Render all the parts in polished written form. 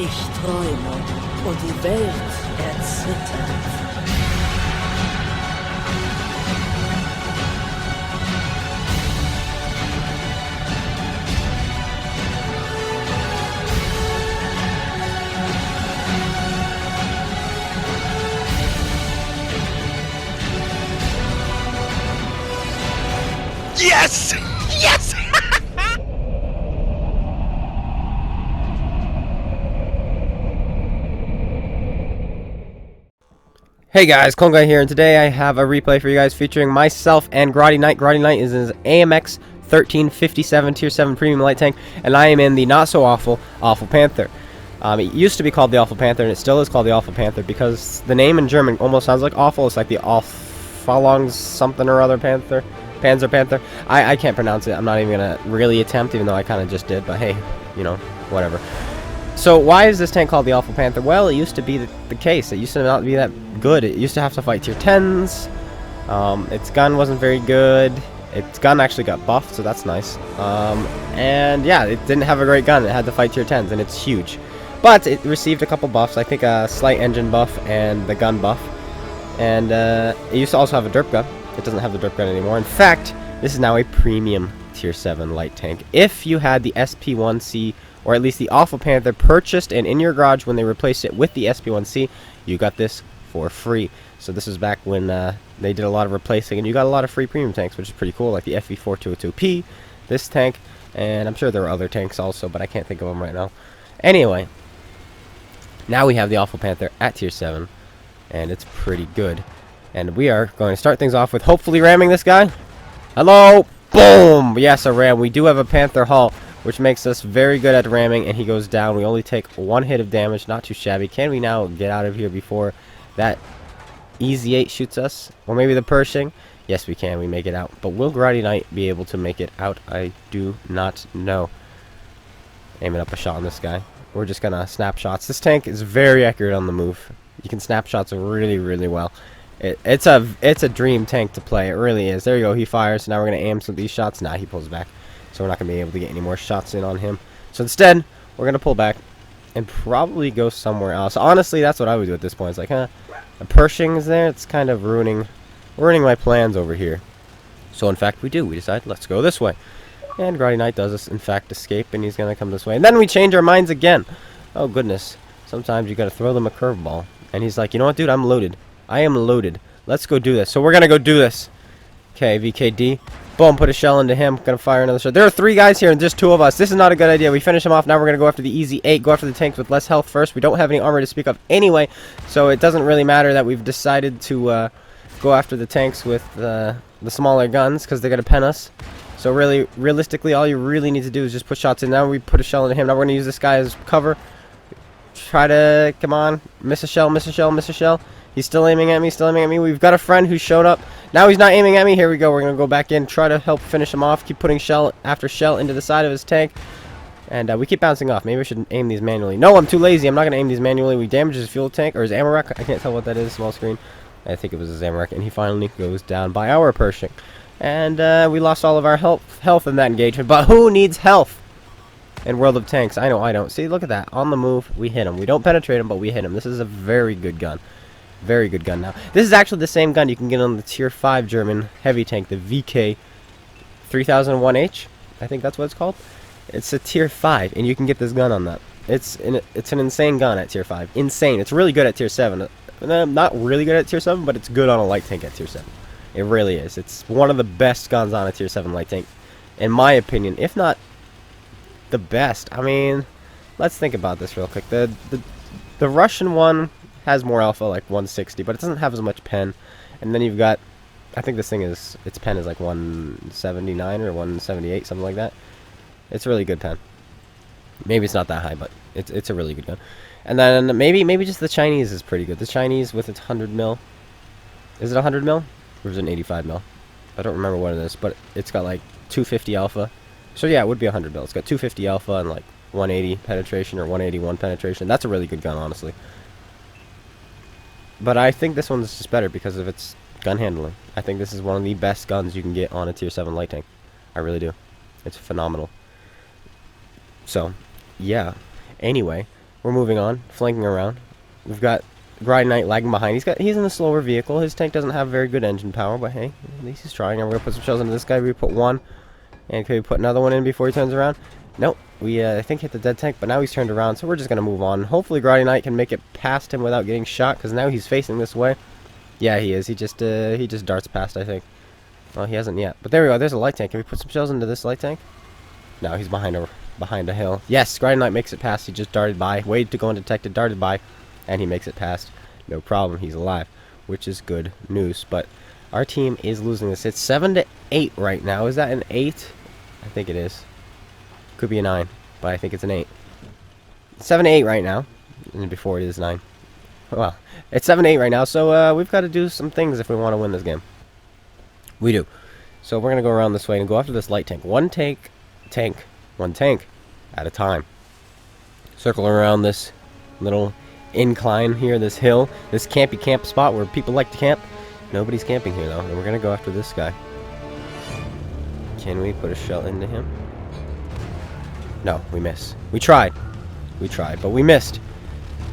Ich träume und die Welt erzittert. Yes! Yes! Hey guys, Clone Guy here, and today I have a replay for you guys featuring myself and GrottyKnight. GrottyKnight is his AMX 1357 Tier 7 Premium Light Tank, and I am in the not-so-awful Panther. It used to be called the Awful Panther, and it still is called the Awful Panther, because the name in German almost sounds like awful. It's like the Aufklärungspanzer something or other Panther. Panzer Panther. I can't pronounce it. I'm not even going to really attempt, even though I kind of just did, but hey, you know, whatever. So why is this tank called the Awful Panther? Well, it used to be the case. It used to not be that good. It used to have to fight tier 10s. Its gun wasn't very good. Its gun actually got buffed, so that's nice. And yeah, it didn't have a great gun. It had to fight tier 10s, and it's huge. But it received a couple buffs. I think a slight engine buff and the gun buff. And it used to also have a derp gun. It doesn't have the derp gun anymore. In fact, this is now a premium tier 7 light tank. If you had the SP1C, or at least the Awful Panther, purchased and in your garage when they replaced it with the SP1C, you got this for free. So this is back when they did a lot of replacing, and you got a lot of free premium tanks, which is pretty cool, like the FV4202P, this tank, and I'm sure there were other tanks also, but I can't think of them right now. Anyway, now we have the Awful Panther at tier 7, and it's pretty good. And we are going to start things off with hopefully ramming this guy. Hello! Boom! Yes, a ram. We do have a Panther hull, which makes us very good at ramming, and he goes down. We only take one hit of damage. Not too shabby. Can we now get out of here before that Easy 8 shoots us? Or maybe the Pershing? Yes, we can. We make it out. But will GrottyKnight be able to make it out? I do not know. Aiming up a shot on this guy. We're just going to snapshots. This tank is very accurate on the move. You can snapshots really, really well. It's a dream tank to play. It really is. There you go. He fires. So now we're going to aim some of these shots. Nah, he pulls back. So we're not going to be able to get any more shots in on him. So instead, we're going to pull back and probably go somewhere else. Honestly, that's what I would do at this point. It's like, a Pershing is there. It's kind of ruining my plans over here. So in fact, we decide, let's go this way. And GrottyKnight does, in fact, escape, and he's going to come this way. And then we change our minds again. Oh, goodness. Sometimes you got to throw them a curveball. And he's like, you know what, dude? I'm loaded. I am loaded. Let's go do this. So we're going to go do this. Okay, VKD. Boom, put a shell into him. Gonna fire another shot. There are 3 guys here and just 2 of us. This is not a good idea. We finish him off. Now we're gonna go after the Easy 8. Go after the tanks with less health first. We don't have any armor to speak of anyway, so it doesn't really matter that we've decided to go after the tanks with the smaller guns, because they're gonna pen us. So really, realistically, all you really need to do is just put shots in. Now we put a shell into him. Now we're gonna use this guy as cover. Try to, come on, miss a shell, miss a shell, miss a shell. He's still aiming at me, still aiming at me. We've got a friend who showed up. Now he's not aiming at me. Here we go. We're going to go back in, try to help finish him off. Keep putting shell after shell into the side of his tank. And we keep bouncing off. Maybe we should aim these manually. No, I'm too lazy. I'm not going to aim these manually. We damage his fuel tank, or his ammo rack. I can't tell what that is. Small screen. I think it was his ammo rack. And he finally goes down by our Pershing. And we lost all of our health in that engagement. But who needs health in World of Tanks? I know I don't. See, look at that. On the move, we hit him. We don't penetrate him, but we hit him. This is a very good gun. Very good gun now. This is actually the same gun you can get on the tier 5 German heavy tank, the VK 3001H. I think that's what it's called. It's a tier 5, and you can get this gun on that. It's an insane gun at tier 5. Insane. It's really good at tier 7. Not really good at tier 7, but it's good on a light tank at tier 7. It really is. It's one of the best guns on a tier 7 light tank, in my opinion, if not the best. I mean, let's think about this real quick. The Russian one has more alpha, like 160, but it doesn't have as much pen. And then you've got, I think this thing is, its pen is like 179 or 178, something like that. It's a really good pen. Maybe it's not that high, but it's a really good gun. And then maybe just the Chinese is pretty good. The Chinese with its 100 mil. Is it 100 mil? Or is it an 85 mil? I don't remember what it is, but it's got like 250 alpha. So yeah, it would be 100 mil. It's got 250 alpha and like 180 penetration or 181 penetration. That's a really good gun, honestly. But I think this one's just better because of its gun handling. I think this is one of the best guns you can get on a tier 7 light tank. I really do. It's phenomenal. So, yeah. Anyway, we're moving on, flanking around. We've got GrottyKnight lagging behind. He's in a slower vehicle. His tank doesn't have very good engine power, but hey, at least he's trying. And we're gonna put some shells into this guy. We put one, and can we put another one in before he turns around? Nope. We I think hit the dead tank, but now he's turned around, so we're just gonna move on. Hopefully GrottyKnight can make it past him without getting shot, because now he's facing this way. Yeah, he is. He just darts past, I think. Well, he hasn't yet. But there we go. There's a light tank. Can we put some shells into this light tank? No, he's behind a hill. Yes, GrottyKnight makes it past. He just darted by, waited to go undetected, darted by, and he makes it past. No problem. He's alive, which is good news. But our team is losing this. It's 7-8 right now. Is that an 8? I think it is. Could be a 9, but I think it's an 8. 7-8 right now, and before it is 9. Well, it's 7-8 right now, so we've got to do some things if we want to win this game. We do. So we're going to go around this way and go after this light tank. One tank at a time. Circle around this little incline here, this hill, this campy camp spot where people like to camp. Nobody's camping here, though, and we're going to go after this guy. Can we put a shell into him? No, we miss. We tried, but we missed.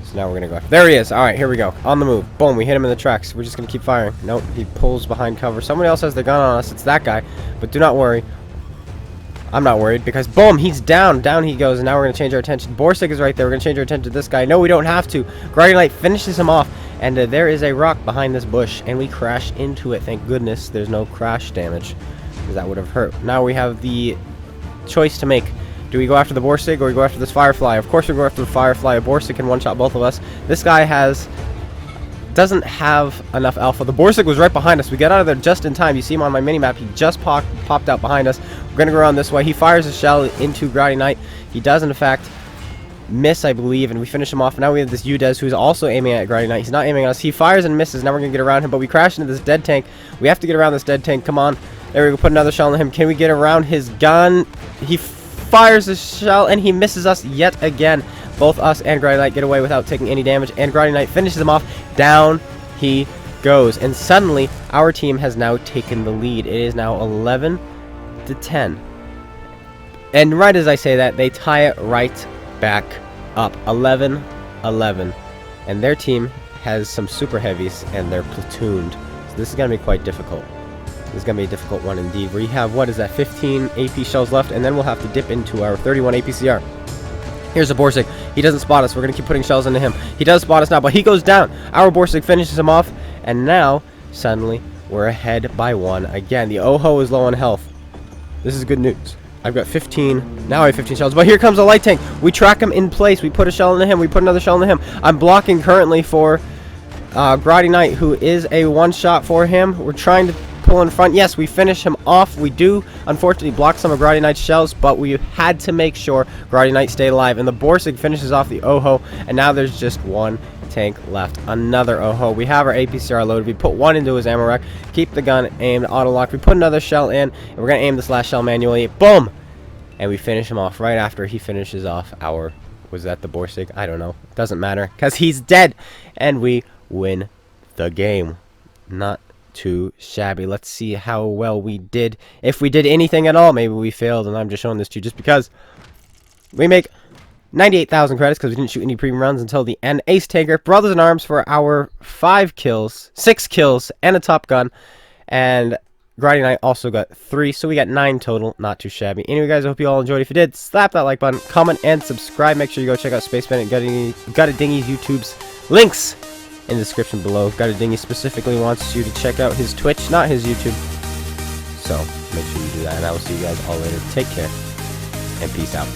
So now we're gonna go after. There he is. All right, here we go. On the move. Boom. We hit him in the tracks. We're just gonna keep firing. Nope. He pulls behind cover. Somebody else has their gun on us. It's that guy. But do not worry. I'm not worried because boom, he's down. Down he goes. And now we're gonna change our attention. Borsig is right there. We're gonna change our attention to this guy. No, we don't have to. GrottyKnight finishes him off, and there is a rock behind this bush, and we crash into it. Thank goodness there's no crash damage, because that would have hurt. Now we have the choice to make. Do we go after the Borsig or we go after this Firefly? Of course we go after the Firefly. A Borsig can one-shot both of us. This guy doesn't have enough alpha. The Borsig was right behind us. We get out of there just in time. You see him on my mini-map. He just popped out behind us. We're going to go around this way. He fires a shell into GrottyKnight. He does, in fact, miss, I believe, and we finish him off. Now we have this Udez who's also aiming at GrottyKnight. He's not aiming at us. He fires and misses. Now we're going to get around him, but we crash into this dead tank. We have to get around this dead tank. Come on. There we go. Put another shell on him. Can we get around his gun? He fires a shell and he misses us yet again. Both us and GrottyKnight get away without taking any damage, and GrottyKnight finishes him off. Down he goes, and suddenly our team has now taken the lead. It is now 11-10, and right as I say that, they tie it right back up, 11-11, and their team has some super heavies and they're platooned, so this is going to be quite difficult. This is going to be a difficult one indeed. We have, what is that, 15 AP shells left, and then we'll have to dip into our 31 APCR. Here's a Borsig. He doesn't spot us. We're going to keep putting shells into him. He does spot us now, but he goes down. Our Borsig finishes him off, and now, suddenly, we're ahead by 1 again. The Oho is low on health. This is good news. I've got 15. Now I have 15 shells, but here comes a light tank. We track him in place. We put a shell into him. We put another shell into him. I'm blocking currently for GrottyKnight, who is a one-shot for him. We're trying to pull in front. Yes, we finish him off. We do unfortunately block some of GrottyKnight's shells, but we had to make sure GrottyKnight stayed alive, and the Borsig finishes off the Oho, and now there's just one tank left. Another Oho. We have our APCR loaded. We put one into his ammo rack, keep the gun aimed, auto lock. We put another shell in, and we're gonna aim this last shell manually. Boom, and we finish him off right after he finishes off our, was that the Borsig? I don't know, doesn't matter because he's dead, and we win the game. Not too shabby. Let's see how well we did. If we did anything at all, maybe we failed, and I'm just showing this to you just because. We make 98,000 credits because we didn't shoot any premium rounds until the end. Ace Tanker, Brothers in Arms for our 6 kills, and a Top Gun. And GrottyKnight also got 3, so we got 9 total. Not too shabby. Anyway, guys, I hope you all enjoyed. If you did, slap that like button, comment, and subscribe. Make sure you go check out Spaceman and GotADingy's YouTube's links in the description below. GotADingy specifically wants you to check out his Twitch, not his YouTube. So make sure you do that, and I will see you guys all later. Take care, and peace out.